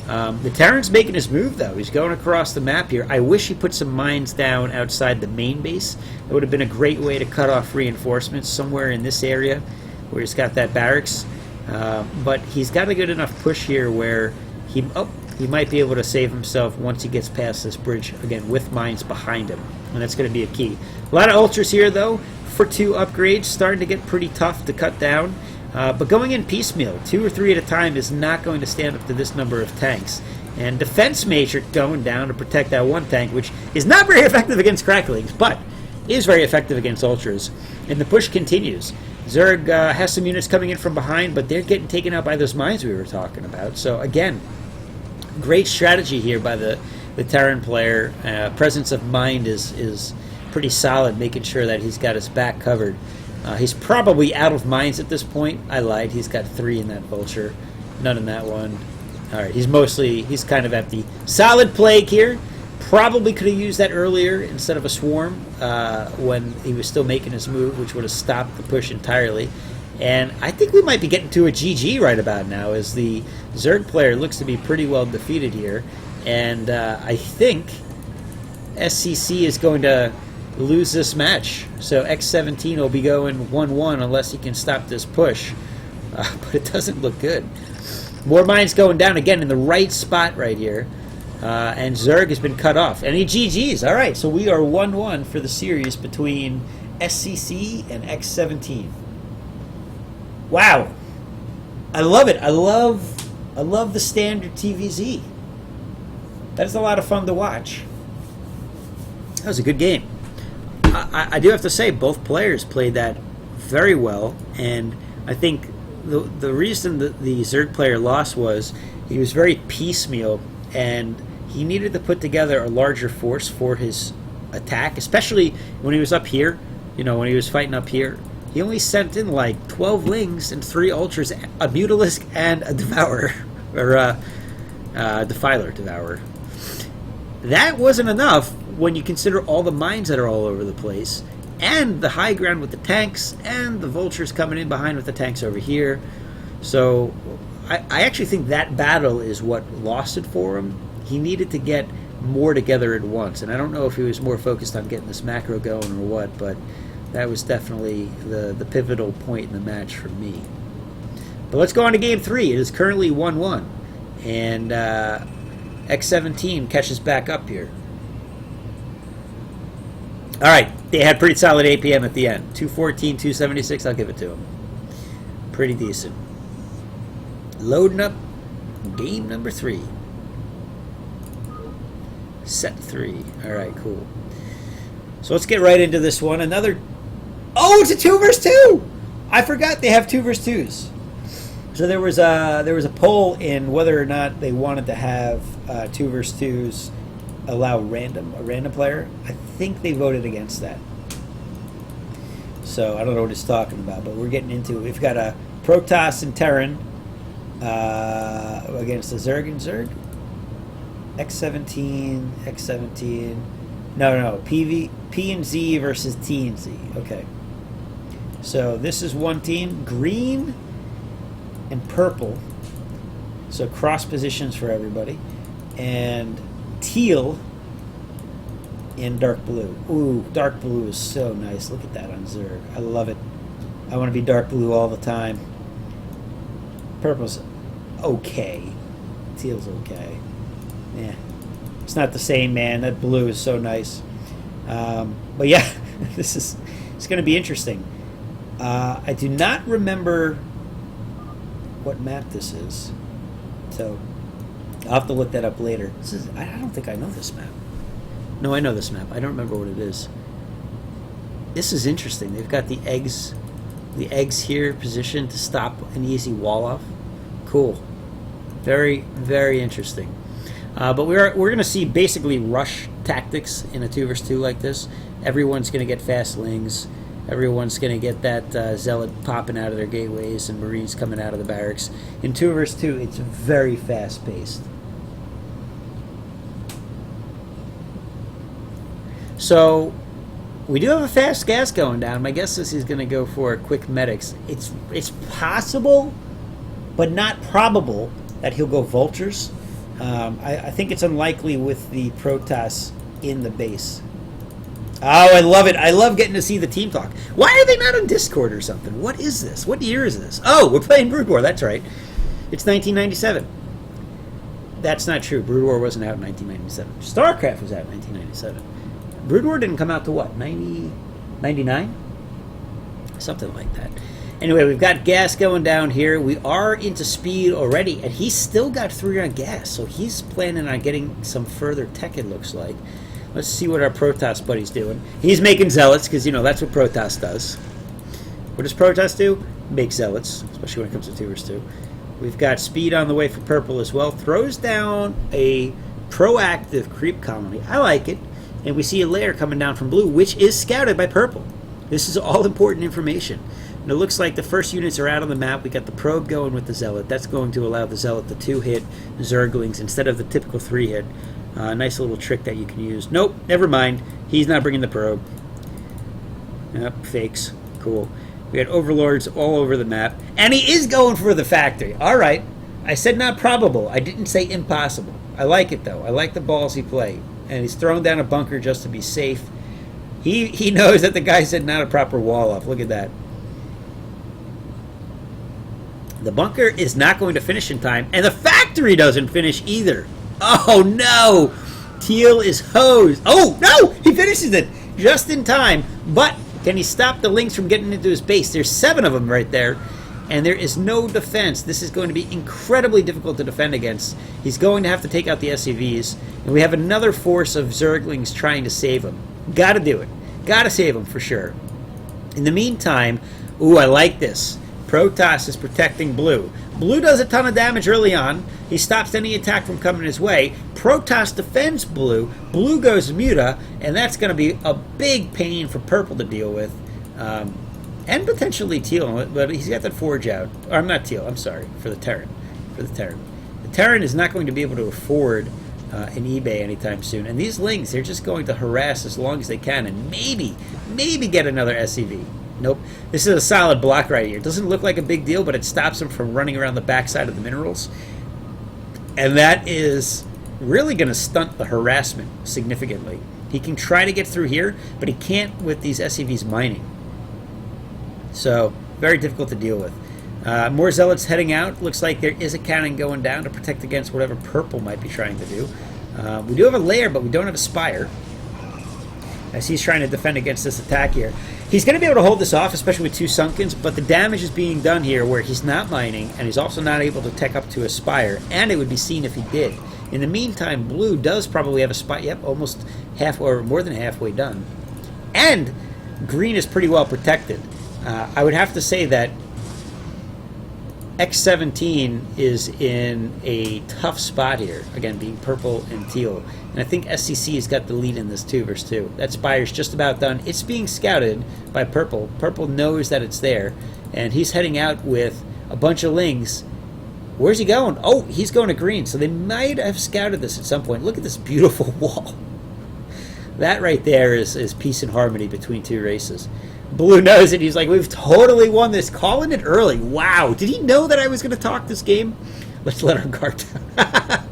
The Terran's making his move, though. He's going across the map here. I wish he put some mines down outside the main base. It would have been a great way to cut off reinforcements somewhere in this area where he's got that barracks. But he's got a good enough push here where he might be able to save himself once he gets past this bridge, again, with mines behind him. And that's going to be a key. A lot of Ultras here, though, for 2 upgrades. Starting to get pretty tough to cut down. But going in piecemeal, 2 or 3 at a time, is not going to stand up to this number of tanks. And Defense Major going down to protect that 1 tank, which is not very effective against Cracklings, but is very effective against Ultras. And the push continues. Zerg has some units coming in from behind, but they're getting taken out by those mines we were talking about. So again, great strategy here by the Terran player. Presence of mind is pretty solid, making sure that he's got his back covered. He's probably out of mines at this point. I lied. He's got 3 in that Vulture. None in that one. Alright, he's kind of at the solid Plague here. Probably could have used that earlier instead of a Swarm when he was still making his move, which would have stopped the push entirely. And I think we might be getting to a GG right about now, as the Zerg player looks to be pretty well defeated here. And I think SCC is going to lose this match. So x17 will be going 1-1 unless he can stop this push. But it doesn't look good. More mines going down again in the right spot right here. And Zerg has been cut off. And he GG's. All right, so we are 1-1 for the series between SCC and x17. Wow. I love it. I love the standard TVZ. That is a lot of fun to watch. That was a good game. I do have to say, both players played that very well, and I think the reason that the Zerg player lost was he was very piecemeal, and he needed to put together a larger force for his attack, especially when he was up here. You know, when he was fighting up here, he only sent in like 12 lings and 3 ultras, a mutalisk and a devourer, or defiler devourer. That wasn't enough when you consider all the mines that are all over the place, and the high ground with the tanks, and the vultures coming in behind with the tanks over here. So I actually think that battle is what lost it for him. He needed to get more together at once, and I don't know if he was more focused on getting this macro going or what, but that was definitely the pivotal point in the match for me. But let's go on to game 3. It is currently 1-1, and x17 catches back up here. All right, they had pretty solid APM at the end. 214, 276, I'll give it to them. Pretty decent. Loading up game number 3. Set 3. All right, cool. So let's get right into this one. Another... Oh, it's a 2 versus 2! I forgot they have 2 versus 2s. So there was a poll in whether or not they wanted to have 2 versus 2s allow a random player. I think they voted against that. So I don't know what it's talking about, but we're getting into it. We've got a Protoss and Terran against the Zerg and Zerg. x17. No, P and Z versus T and Z. Okay. So this is one team, green and purple. So cross positions for everybody. And teal and dark blue. Ooh, dark blue is so nice. Look at that on Zerg. I love it. I want to be dark blue all the time. Purple's okay. Teal's okay. Yeah. It's not the same, man. That blue is so nice. But yeah, it's going to be interesting. I do not remember what map this is. So I'll have to look that up later. I don't think I know this map. No, I know this map. I don't remember what it is. This is interesting. They've got the eggs here positioned to stop an easy wall off. Cool. Very, very interesting. But we're going to see basically rush tactics in a 2 versus 2 like this. Everyone's going to get fast lings. Everyone's going to get that zealot popping out of their gateways and marines coming out of the barracks. In 2 versus 2, it's very fast paced. So we do have a fast gas going down. My guess is he's going to go for quick medics. It's possible, but not probable, that he'll go vultures. I think it's unlikely with the Protoss in the base. Oh, I love it. I love getting to see the team talk. Why are they not on Discord or something? What is this? What year is this? Oh, we're playing Brood War. That's right. It's 1997. That's not true. Brood War wasn't out in 1997. StarCraft was out in 1997. Brood War didn't come out to what? 99? Something like that. Anyway, we've got gas going down here. We are into speed already, and he's still got 3 on gas, so he's planning on getting some further tech, it looks like. Let's see what our Protoss buddy's doing. He's making zealots, because, you know, that's what Protoss does. What does Protoss do? Make zealots, especially when it comes to 2 versus 2. We've got speed on the way for purple as well. Throws down a proactive creep colony. I like it. And we see a layer coming down from blue, which is scouted by purple. This is all important information. And it looks like the first units are out on the map. We got the probe going with the zealot. That's going to allow the zealot to 2-hit Zerglings instead of the typical 3-hit. Nice little trick that you can use. Nope, never mind. He's not bringing the probe. Yep, fakes. Cool. We had overlords all over the map. And he is going for the factory. All right. I said not probable. I didn't say impossible. I like it, though. I like the ballsy play. And he's throwing down a bunker just to be safe. He knows that the guy said not a proper wall up. Look at that. The bunker is not going to finish in time. And the factory doesn't finish either. Oh, no. Teal is hosed. Oh, no. He finishes it just in time. But can he stop the Lynx from getting into his base? There's 7 of them right there. And there is no defense. This is going to be incredibly difficult to defend against. He's going to have to take out the SCVs. And we have another force of Zerglings trying to save him. Got to do it. Got to save him for sure. In the meantime, ooh, I like this. Protoss is protecting Blue. Blue does a ton of damage early on. He stops any attack from coming his way. Protoss defends Blue. Blue goes Muta, and that's going to be a big pain for Purple to deal with. And potentially Teal, but he's got that Forge out. Or I'm not Teal, I'm sorry, for the Terran. The Terran is not going to be able to afford an eBay anytime soon. And these Lings, they're just going to harass as long as they can and maybe get another SCV. Nope. This is a solid block right here. It doesn't look like a big deal, but it stops him from running around the backside of the minerals. And that is really going to stunt the harassment significantly. He can try to get through here, but he can't with these SCVs mining. So, very difficult to deal with. More Zealots heading out. Looks like there is a cannon going down to protect against whatever Purple might be trying to do. We do have a lair, but we don't have a spire. As he's trying to defend against this attack here. He's going to be able to hold this off, especially with 2 Sunkens, but the damage is being done here where he's not mining, and he's also not able to tech up to a spire, and it would be seen if he did. In the meantime, Blue does probably have a spire. Yep, almost half or more than halfway done. And Green is pretty well protected. I would have to say that x17 is in a tough spot here, again, being Purple and Teal. And I think SCC has got the lead in this 2 versus 2. That spire's just about done. It's being scouted by Purple. Purple knows that it's there, and he's heading out with a bunch of Lings. Where's he going? Oh, he's going to Green, so they might have scouted this at some point. Look at this beautiful wall. That right there is peace and harmony between 2 races. Blue knows it. He's like, we've totally won this. Calling it early. Wow. Did he know that I was going to talk this game? Let's let our guard down.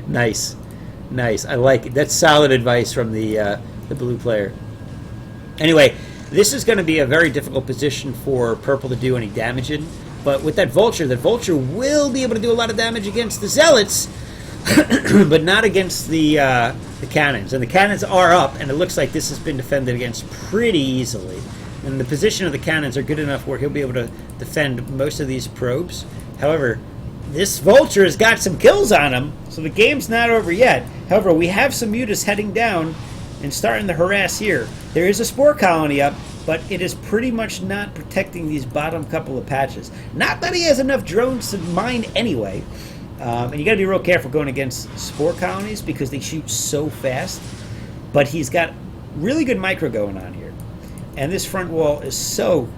Nice. Nice. I like it. That's solid advice from the Blue player. Anyway, this is going to be a very difficult position for Purple to do any damage in. But with that Vulture will be able to do a lot of damage against the Zealots, but not against the cannons. And the cannons are up, and it looks like this has been defended against pretty easily. And the position of the cannons are good enough where he'll be able to defend most of these probes. However, this Vulture has got some kills on him, so the game's not over yet. However, we have some Mutas heading down and starting to harass here. There is a Spore Colony up, but it is pretty much not protecting these bottom couple of patches. Not that he has enough drones to mine anyway. And you got to be real careful going against Spore Colonies because they shoot so fast. But he's got really good micro going on here. And this front wall is so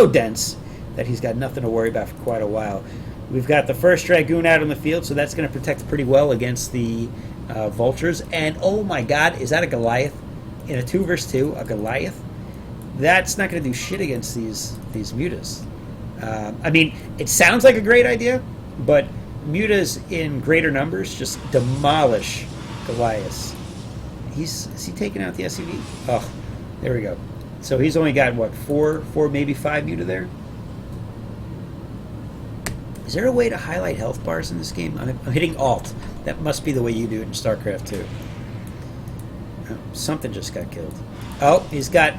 dense that he's got nothing to worry about for quite a while. We've got the first Dragoon out on the field, so that's going to protect pretty well against the Vultures. And oh my god, is that a Goliath? In a 2 versus 2, a Goliath? That's not going to do shit against these Mutas. I mean, it sounds like a great idea, but Mutas in greater numbers just demolish Goliaths. Is he taking out the SCV? Oh, there we go. So he's only got, what, 4, maybe 5 Muta there? Is there a way to highlight health bars in this game? I'm hitting Alt. That must be the way you do it in StarCraft 2. Oh, something just got killed. Oh, he's got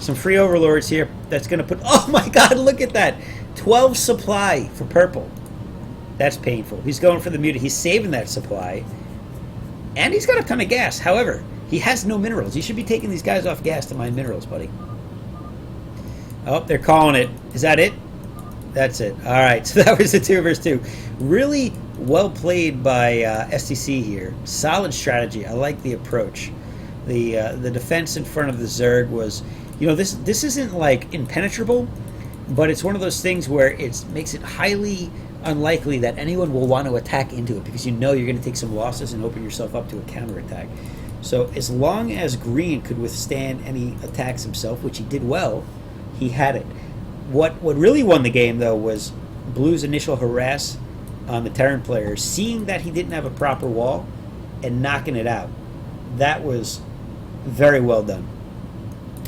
some free Overlords here. That's going to put... Oh my god, look at that! 12 supply for Purple. That's painful. He's going for the Muta. He's saving that supply. And he's got a ton of gas. However, he has no minerals. You should be taking these guys off gas to mine minerals, buddy. Oh, they're calling it. Is that it? That's it. All right, so that was the 2 versus 2. Really well played by SCC here. Solid strategy. I like the approach. The defense in front of the Zerg was, you know, this isn't like impenetrable, but it's one of those things where it makes it highly unlikely that anyone will want to attack into it because you know you're going to take some losses and open yourself up to a counterattack. So as long as Green could withstand any attacks himself, which he did well, he had it. What really won the game, though, was Blue's initial harass on the Terran player, seeing that he didn't have a proper wall and knocking it out. That was very well done.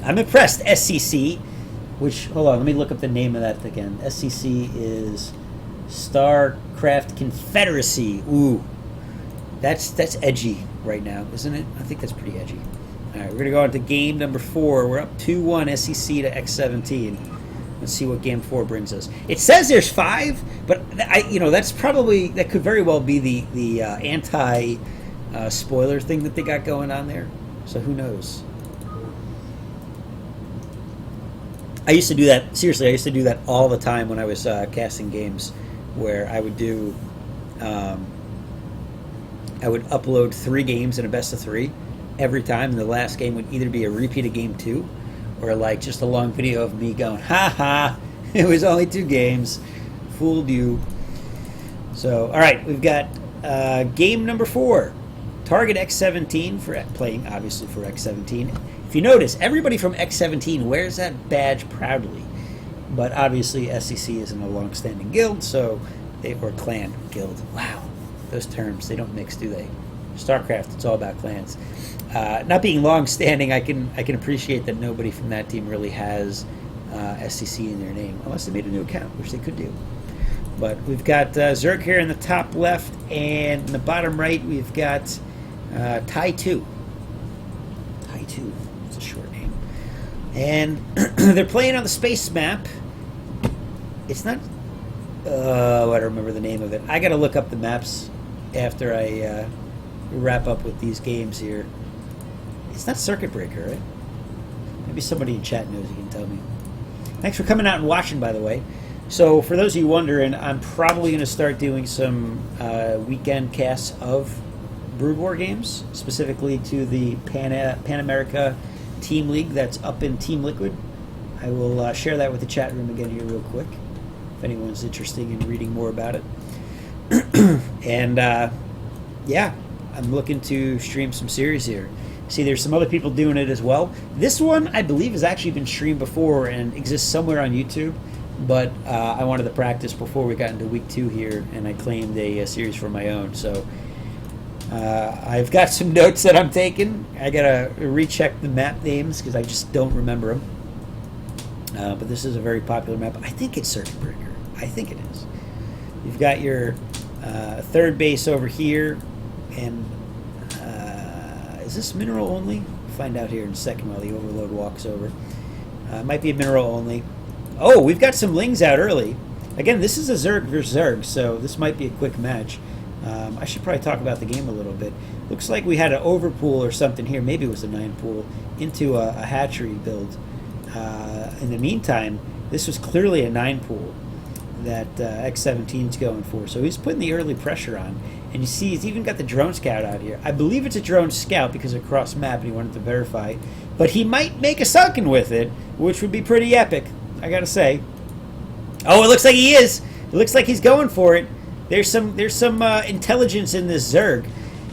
I'm impressed. SCC, which, hold on, let me look up the name of that again. SCC is StarCraft Confederacy. Ooh, that's edgy right now, isn't it? I think that's pretty edgy. All right, we're going to go on to game number 4. We're up 2-1 SCC to x17. Let's see what game 4 brings us. It says there's 5, but that's probably, that could very well be the anti spoiler thing that they got going on there. So who knows? I used to do that. Seriously, I used to do that all the time when I was casting games, where I would do, I would upload 3 games in a best of 3 every time, and the last game would either be a repeat of game 2, or like just a long video of me going, ha ha, it was only 2 games, fooled you. So, all right, we've got game number 4, target x17 for playing, obviously, for x17. If you notice, everybody from x17 wears that badge proudly, but obviously SCC isn't a long-standing guild, so or clan guild. Wow, those terms, they don't mix, do they? StarCraft, it's all about clans. Not being long-standing, I can appreciate that nobody from that team really has SCC in their name, unless they made a new account, which they could do. But we've got Zerg here in the top left, and in the bottom right, we've got Tai2. Tai2, it's a short name. And they're playing on the space map. It's not... I don't remember the name of it. I got to look up the maps after I wrap up with these games here. It's not Circuit Breaker, right? Maybe somebody in chat knows. You can tell me. Thanks for coming out and watching, by the way. So, for those of you wondering, I'm probably going to start doing some weekend casts of Brood War games, specifically to the Pan America Team League that's up in Team Liquid. I will share that with the chat room again here real quick, if anyone's interested in reading more about it. And, yeah, I'm looking to stream some series here. See, there's some other people doing it as well. This one, I believe, has actually been streamed before and exists somewhere on YouTube. But I wanted to practice before we got into week 2 here, and I claimed a series for my own. So I've got some notes that I'm taking. I got to recheck the map names because I just don't remember them. But this is a very popular map. I think it's Circuit Breaker. I think it is. You've got your third base over here, and is this mineral only? We'll find out here in a second while the Overload walks over. It might be a mineral only. Oh, we've got some Lings out early. Again, this is a Zerg versus Zerg, so this might be a quick match. I should probably talk about the game a little bit. Looks like we had an overpool or something here. Maybe it was a 9 pool into a hatchery build. In the meantime, this was clearly a 9 pool that x17's going for. So he's putting the early pressure on. And you see he's even got the drone scout out here. I believe it's a drone scout because of cross map and he wanted to verify. But he might make a sunken with it, which would be pretty epic, I gotta say. Oh, it looks like he is. It looks like he's going for it. There's some intelligence in this Zerg.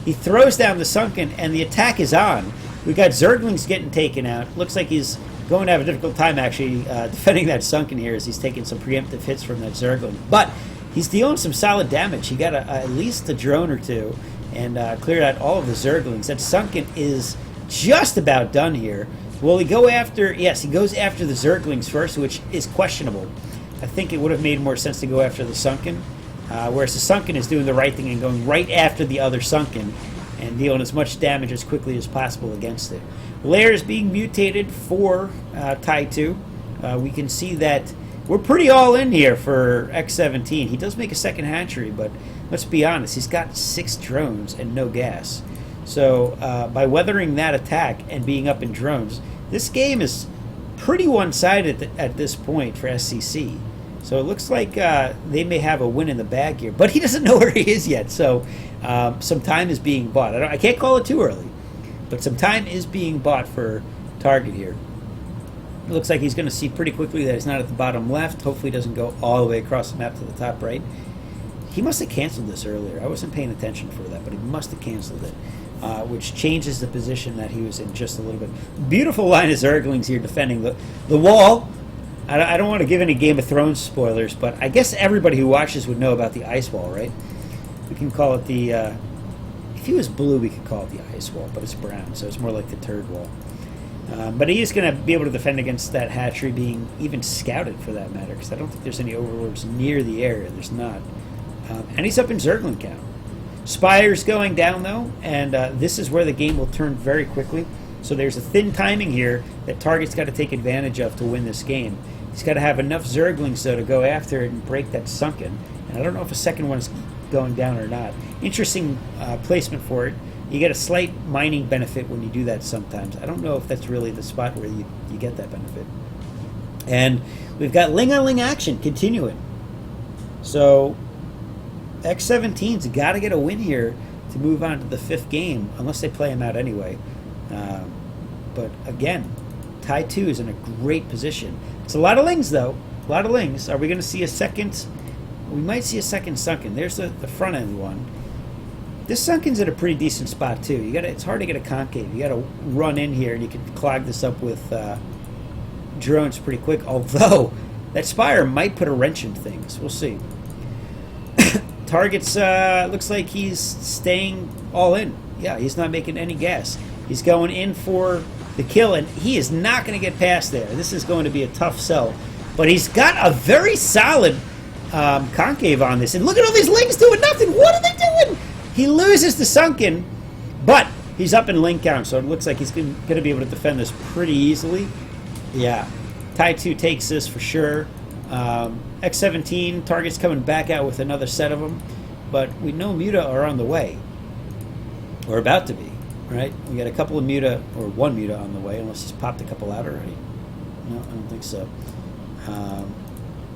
He throws down the sunken and the attack is on. We got Zerglings getting taken out. Looks like he's going to have a difficult time actually defending that sunken here as he's taking some preemptive hits from that Zergling. But he's dealing some solid damage. He got at least a drone or 2 and cleared out all of the Zerglings. That sunken is just about done here. Will he go after... Yes, he goes after the Zerglings first, which is questionable. I think it would have made more sense to go after the sunken, whereas the sunken is doing the right thing and going right after the other sunken and dealing as much damage as quickly as possible against it. Lair is being mutated for Tai2. We can see that we're pretty all in here for x17. He does make a second hatchery, but let's be honest, he's got 6 drones and no gas. So by weathering that attack and being up in drones, this game is pretty one-sided at this point for SCC. So it looks like they may have a win in the bag here, but he doesn't know where he is yet. So some time is being bought. I can't call it too early, but some time is being bought for target here. It looks like he's going to see pretty quickly that it's not at the bottom left. Hopefully he doesn't go all the way across the map to the top right. He must have canceled this earlier. I wasn't paying attention for that, but he must have canceled it, which changes the position that he was in just a little bit. Beautiful line of Zerglings here defending the wall. I don't want to give any Game of Thrones spoilers, but I guess everybody who watches would know about the ice wall, right? We can call it the... if he was blue, we could call it the ice wall, but it's brown, so it's more like the turd wall. But he is going to be able to defend against that hatchery being even scouted, for that matter, because I don't think there's any overlords near the area. There's not. And he's up in Zergling count. Spire's going down, though, and this is where the game will turn very quickly. So there's a thin timing here that Target's got to take advantage of to win this game. He's got to have enough Zerglings, though, to go after it and break that sunken. And I don't know if a second one's going down or not. Interesting placement for it. You get a slight mining benefit when you do that sometimes. I don't know if that's really the spot where you get that benefit. And we've got ling-a-ling action continuing. So x17's got to get a win here to move on to the 5th game, unless they play him out anyway. But again, tie 2 is in a great position. It's a lot of lings, though. A lot of lings. Are we going to see a second? We might see a second sunken. There's the front end one. This sunken's at a pretty decent spot too. It's hard to get a concave. You got to run in here, and you can clog this up with drones pretty quick. Although that spire might put a wrench in things. We'll see. Target's looks like he's staying all in. Yeah, he's not making any gas. He's going in for the kill, and he is not going to get past there. This is going to be a tough sell. But he's got a very solid concave on this. And look at all these lings doing nothing. What are they doing? He loses the sunken, but he's up in link count, so it looks like he's going to be able to defend this pretty easily. Yeah, tie 2 takes this for sure. X17, Target's coming back out with another set of them, but we know Muta are on the way. Or about to be, right? We got a couple of Muta, or one Muta on the way, unless he's popped a couple out already. No, I don't think so.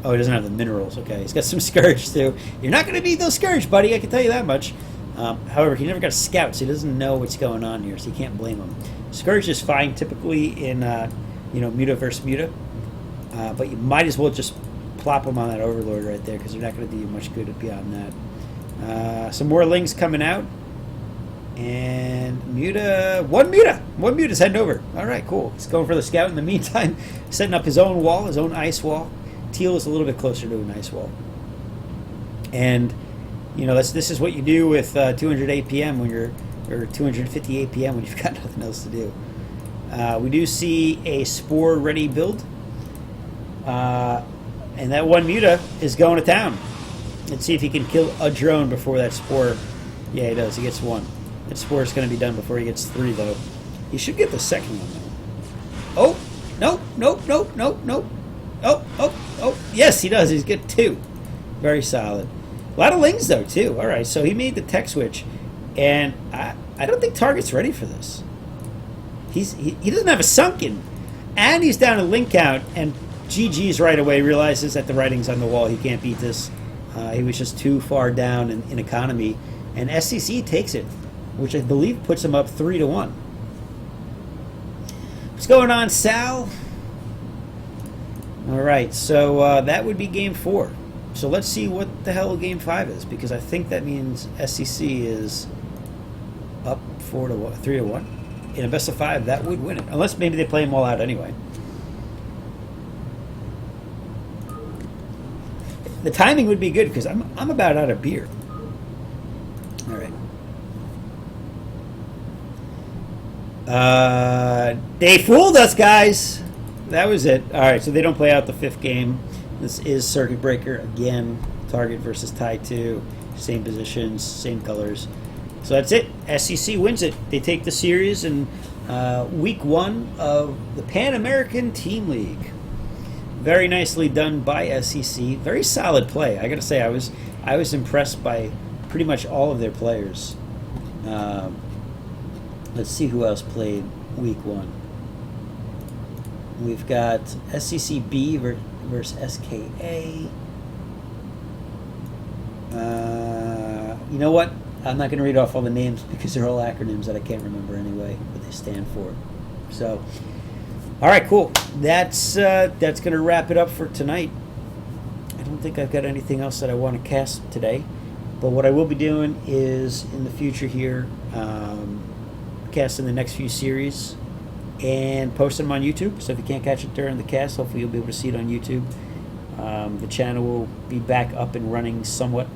Oh, he doesn't have the minerals. Okay, he's got some Scourge, too. You're not going to beat those Scourge, buddy, I can tell you that much. However, he never got a scout, so he doesn't know what's going on here, so you can't blame him. Scourge is fine typically in, Muta versus Muta, but you might as well just plop him on that Overlord right there, because they're not going to do you much good beyond that. Some more lings coming out, and one Muta's heading over. All right, cool. He's going for the scout in the meantime, setting up his own wall, his own ice wall. Teal is a little bit closer to an ice wall, and this is what you do with 200 APM when you're, or 250 APM when you've got nothing else to do. We do see a spore ready build, and that one Muta is going to town. Let's see if he can kill a drone before that spore. Yeah, he does. He gets one. That spore is going to be done before he gets 3, though. He should get the second one, though. Oh, no. Oh, yes, he does. He's get 2. Very solid. A lot of lings, though, too. All right, so he made the tech switch, and I don't think Target's ready for this. He doesn't have a sunken, and he's down a link count, and GG's right away realizes that the writing's on the wall. He can't beat this. He was just too far down in economy, and SCC takes it, which I believe puts him up 3-1. What's going on, Sal? All right, so that would be game 4. So let's see what the hell game 5 is, because I think that means SCC is up 3-1. In a best of 5, that would win it, unless maybe they play them all out anyway. The timing would be good because I'm about out of beer. All right. They fooled us, guys. That was it. All right, so they don't play out the 5th game. This is Circuit Breaker again. Target versus tie 2. Same positions, same colors. So that's it. SCC wins it. They take the series in week 1 of the Pan American Team League. Very nicely done by SCC. Very solid play. I got to say, I was impressed by pretty much all of their players. Let's see who else played week 1. We've got SCCB versus SKA. You know what? I'm not going to read off all the names because they're all acronyms that I can't remember anyway, what they stand for. So, all right, cool. That's going to wrap it up for tonight. I don't think I've got anything else that I want to cast today, but what I will be doing is in the future here, casting the next few series and posting them on YouTube. So if you can't catch it during the cast, hopefully you'll be able to see it on YouTube. The channel will be back up and running somewhat.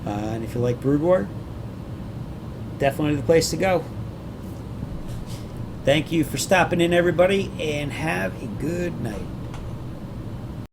And if you like Brood War, definitely the place to go. Thank you for stopping in, everybody, and have a good night.